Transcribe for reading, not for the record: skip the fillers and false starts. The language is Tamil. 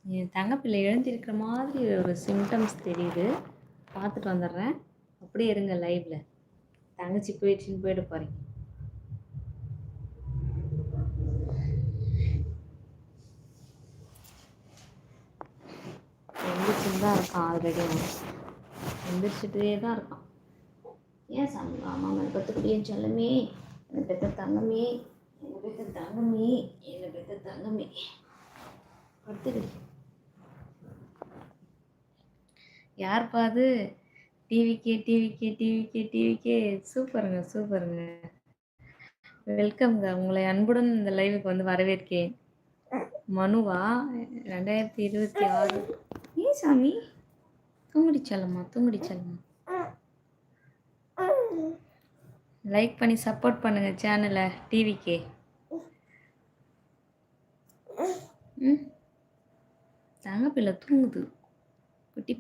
என் தங்கப்பிள்ளை எழுந்திருக்கிற மாதிரி ஒரு சிம்டம்ஸ் தெரியுது. பார்த்துட்டு வந்துடுறேன். அப்படியே இருங்க லைவ்ல. தங்கச்சி போயிடுச்சுன்னு போயிட போறீங்க. எந்திரிச்சுன்னு தான் இருக்கான் ஆல்ரெடி. எந்திரிச்சிட்டே தான் இருக்கான். ஏன் சாமி மாமா மேலே கற்றுக்கூடிய செல்லமே, என்னை பெற்ற தங்கமே, என்னை பெற்ற தங்கமே, என்னை பெற்ற தங்கமே. படுத்துக்கிடு. யார்ப்பா அது? டிவிக்கே சூப்பருங்க சூப்பருங்க. வெல்கம்ங்க. உங்களை அன்புடன் இந்த லைவுக்கு வந்து வரவேற்கிறேன். மனுவா 2026. ஏன் சாமி தூங்குடி செல்லம்மா. லைக் பண்ணி சப்போர்ட் பண்ணுங்க சேனலை டிவிக்கே. தங்கப்பிள்ளை தூங்குது. குட்டி